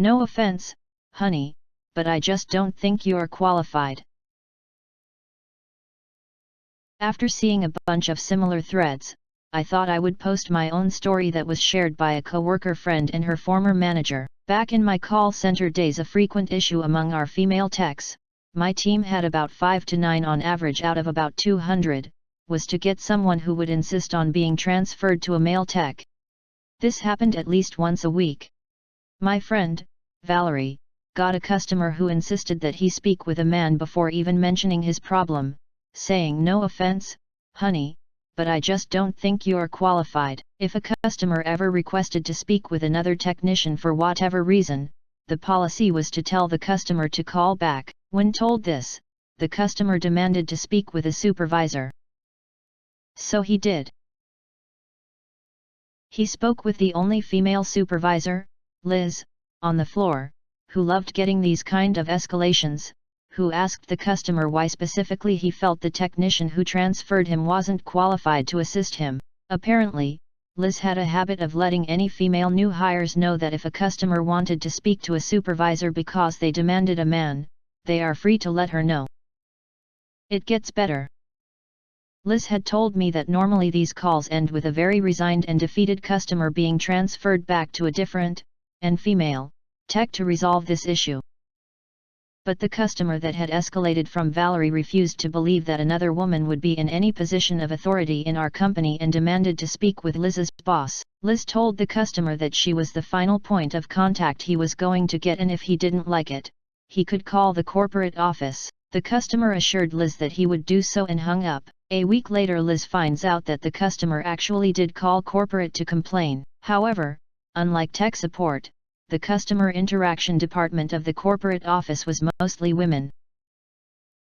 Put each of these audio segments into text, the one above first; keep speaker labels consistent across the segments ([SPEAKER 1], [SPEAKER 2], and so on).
[SPEAKER 1] No offense, honey, but I just don't think you're qualified. After seeing a bunch of similar threads, I thought I would post my own story that was shared by a coworker friend and her former manager. Back in my call center days, a frequent issue among our female techs, my team had about 5 to 9 on average out of about 200, was to get someone who would insist on being transferred to a male tech. This happened at least once a week. My friend, Valerie, got a customer who insisted that he speak with a man before even mentioning his problem, saying, "No offense, honey, but I just don't think you're qualified." If a customer ever requested to speak with another technician for whatever reason, the policy was to tell the customer to call back. When told this, the customer demanded to speak with a supervisor. So he did. He spoke with the only female supervisor, Liz, on the floor, who loved getting these kind of escalations, who asked the customer why specifically he felt the technician who transferred him wasn't qualified to assist him. Apparently, Liz had a habit of letting any female new hires know that if a customer wanted to speak to a supervisor because they demanded a man, they are free to let her know. It gets better. Liz had told me that normally these calls end with a very resigned and defeated customer being transferred back to a different, and female, tech to resolve this issue. But the customer that had escalated from Valerie refused to believe that another woman would be in any position of authority in our company and demanded to speak with Liz's boss. Liz told the customer that she was the final point of contact he was going to get, and if he didn't like it, he could call the corporate office. The customer assured Liz that he would do so and hung up. A week later, Liz finds out that the customer actually did call corporate to complain. However, unlike tech support, the customer interaction department of the corporate office was mostly women.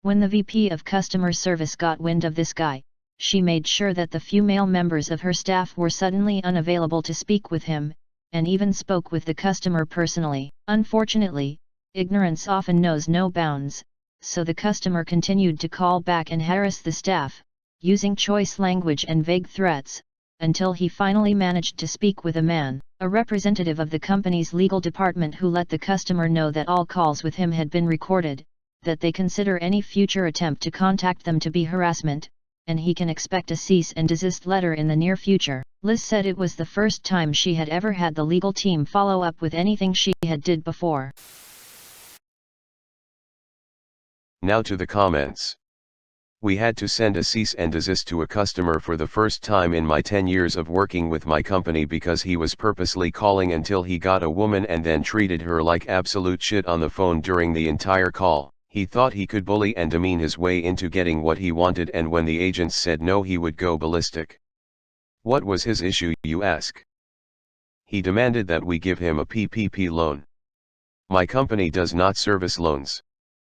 [SPEAKER 1] When the VP of customer service got wind of this guy, she made sure that the few male members of her staff were suddenly unavailable to speak with him, and even spoke with the customer personally. Unfortunately, ignorance often knows no bounds, so the customer continued to call back and harass the staff, using choice language and vague threats, until he finally managed to speak with a man, a representative of the company's legal department, who let the customer know that all calls with him had been recorded, that they consider any future attempt to contact them to be harassment, and he can expect a cease and desist letter in the near future. Liz said it was the first time she had ever had the legal team follow up with anything she had did before.
[SPEAKER 2] Now to the comments. We had to send a cease and desist to a customer for the first time in my 10 years of working with my company because he was purposely calling until he got a woman and then treated her like absolute shit on the phone during the entire call. He thought he could bully and demean his way into getting what he wanted, and when the agents said no, he would go ballistic. What was his issue, you ask? He demanded that we give him a PPP loan. My company does not service loans.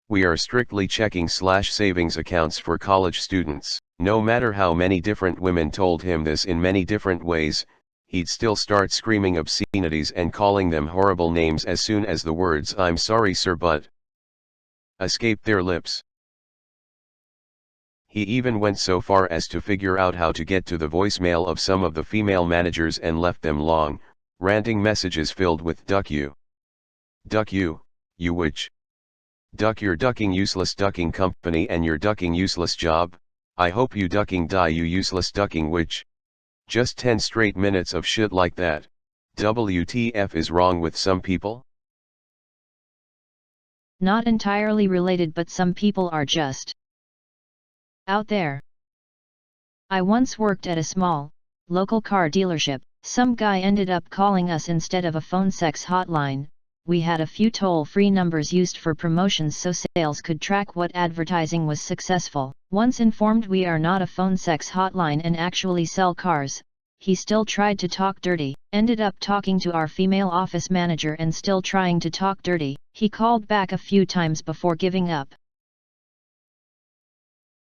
[SPEAKER 2] We are strictly checking/savings accounts for college students. No matter how many different women told him this in many different ways, he'd still start screaming obscenities and calling them horrible names as soon as the words "I'm sorry sir but" escaped their lips. He even went so far as to figure out how to get to the voicemail of some of the female managers and left them long, ranting messages filled with "duck you. Duck you, you witch. Duck your ducking useless ducking company and your ducking useless job. I hope you ducking die, you useless ducking witch." Just 10 straight minutes of shit like that. WTF is wrong with some people?
[SPEAKER 1] Not entirely related, but some people are just out there. I once worked at a small, local car dealership. Some guy ended up calling us instead of a phone sex hotline. We had a few toll-free numbers used for promotions so sales could track what advertising was successful. Once informed we are not a phone sex hotline and actually sell cars, he still tried to talk dirty. Ended up talking to our female office manager and still trying to talk dirty. He called back a few times before giving up.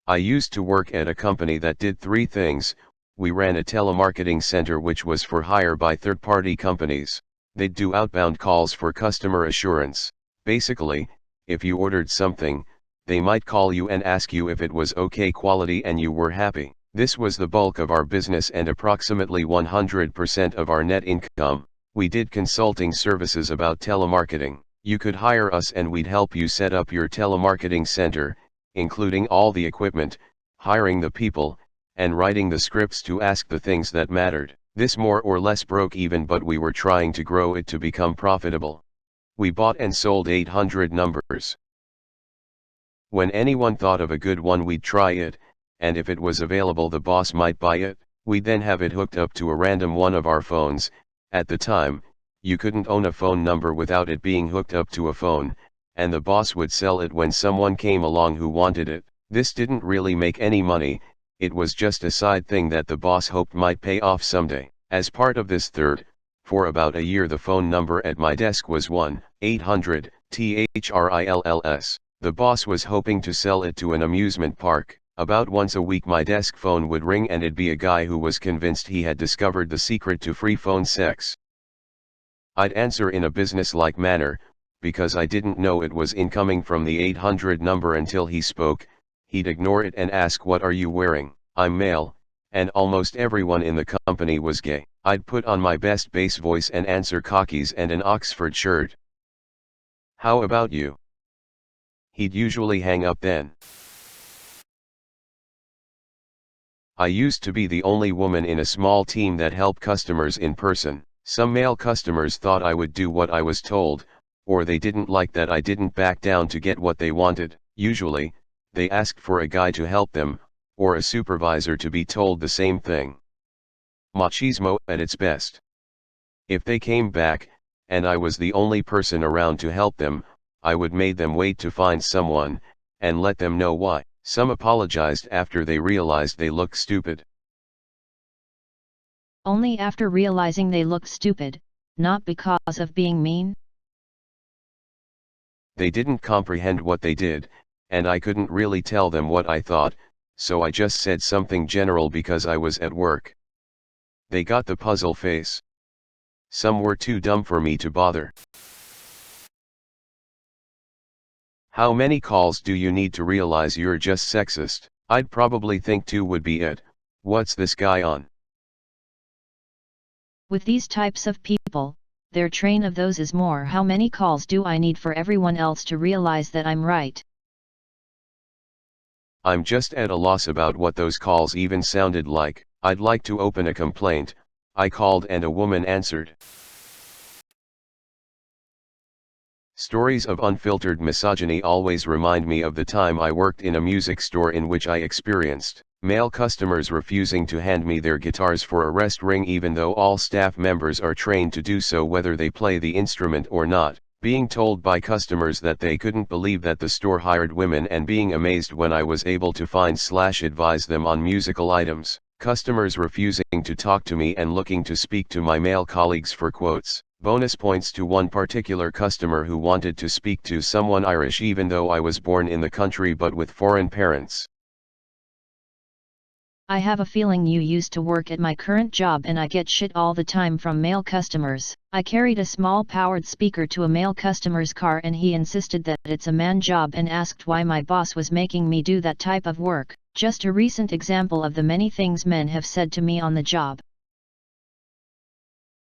[SPEAKER 2] I used to work at a company that did 3 things. We ran a telemarketing center which was for hire by third-party companies. They'd do outbound calls for customer assurance. Basically, if you ordered something, they might call you and ask you if it was okay quality and you were happy. This was the bulk of our business and approximately 100% of our net income. We did consulting services about telemarketing. You could hire us and we'd help you set up your telemarketing center, including all the equipment, hiring the people, and writing the scripts to ask the things that mattered. This more or less broke even, but we were trying to grow it to become profitable. We bought and sold 800 numbers. When anyone thought of a good one, we'd try it, and if it was available the boss might buy it. We'd then have it hooked up to a random one of our phones. At the time, you couldn't own a phone number without it being hooked up to a phone, and the boss would sell it when someone came along who wanted it. This didn't really make any money, it was just a side thing that the boss hoped might pay off someday. As part of this for about a year the phone number at my desk was 1-800-THRILLS. The boss was hoping to sell it to an amusement park. About once a week my desk phone would ring and it'd be a guy who was convinced he had discovered the secret to free phone sex. I'd answer in a business-like manner, because I didn't know it was incoming from the 800 number until he spoke. He'd ignore it and ask, "What are you wearing?" "I'm male," and almost everyone in the company was gay. I'd put on my best bass voice and answer, "Khakis and an Oxford shirt." "How about you?" He'd usually hang up then. I used to be the only woman in a small team that helped customers in person. Some male customers thought I would do what I was told, or they didn't like that I didn't back down to get what they wanted. Usually, they asked for a guy to help them, or a supervisor to be told the same thing. Machismo at its best. If they came back, and I was the only person around to help them, I would make them wait to find someone, and let them know why. Some apologized after they realized they looked stupid.
[SPEAKER 1] Only after realizing they looked stupid, not because of being mean?
[SPEAKER 2] They didn't comprehend what they did, and I couldn't really tell them what I thought, so I just said something general because I was at work. They got the puzzle face. Some were too dumb for me to bother. How many calls do you need to realize you're just sexist? I'd probably think 2 would be it. What's this guy on?
[SPEAKER 1] With these types of people, their train of those is more. How many calls do I need for everyone else to realize that I'm right?
[SPEAKER 2] I'm just at a loss about what those calls even sounded like. I'd like to open a complaint. I called and a woman answered. Stories of unfiltered misogyny always remind me of the time I worked in a music store in which I experienced male customers refusing to hand me their guitars for a rest ring even though all staff members are trained to do so whether they play the instrument or not, being told by customers that they couldn't believe that the store hired women and being amazed when I was able to find/advise them on musical items, customers refusing to talk to me and looking to speak to my male colleagues for quotes. Bonus points to one particular customer who wanted to speak to someone Irish even though I was born in the country but with foreign parents.
[SPEAKER 1] I have a feeling you used to work at my current job and I get shit all the time from male customers. I carried a small powered speaker to a male customer's car and he insisted that it's a man job and asked why my boss was making me do that type of work. Just a recent example of the many things men have said to me on the job.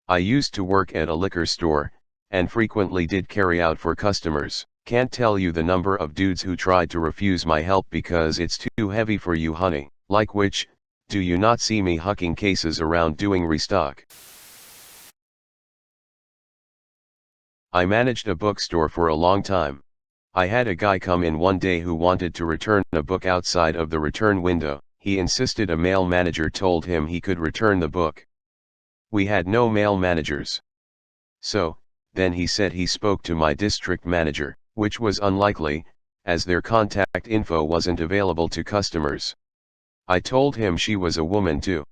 [SPEAKER 2] I used to work at a liquor store, and frequently did carry out for customers. Can't tell you the number of dudes who tried to refuse my help because it's too heavy for you honey. Like which, do you not see me hucking cases around doing restock? I managed a bookstore for a long time. I had a guy come in one day who wanted to return a book outside of the return window. He insisted a male manager told him he could return the book. We had no male managers. So, then he said he spoke to my district manager, which was unlikely, as their contact info wasn't available to customers. I told him she was a woman too.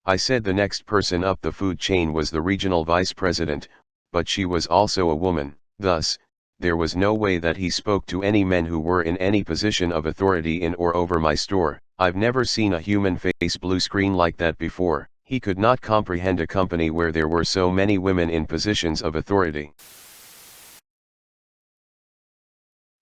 [SPEAKER 2] I said the next person up the food chain was the regional vice president, but she was also a woman. Thus, there was no way that he spoke to any men who were in any position of authority in or over my store. I've never seen a human face blue screen like that before. He could not comprehend a company where there were so many women in positions of authority.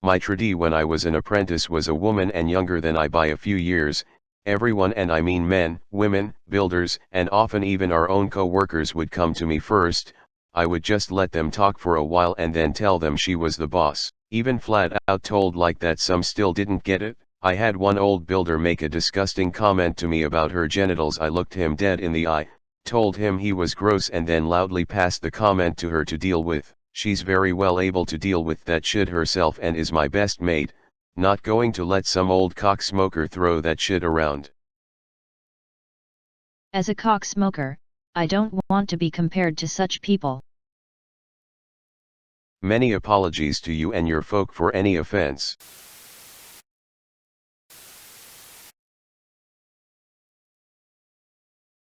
[SPEAKER 2] My trade when I was an apprentice was a woman and younger than I by a few years. Everyone, and I mean men, women, builders, and often even our own co-workers would come to me first. I would just let them talk for a while and then tell them she was the boss. Even flat out told like that, some still didn't get it. I had one old builder make a disgusting comment to me about her genitals. I looked him dead in the eye, told him he was gross, and then loudly passed the comment to her to deal with. She's very well able to deal with that shit herself and is my best mate, not going to let some old cock smoker throw that shit around.
[SPEAKER 1] As a cock smoker, I don't want to be compared to such people.
[SPEAKER 2] Many apologies to you and your folk for any offense.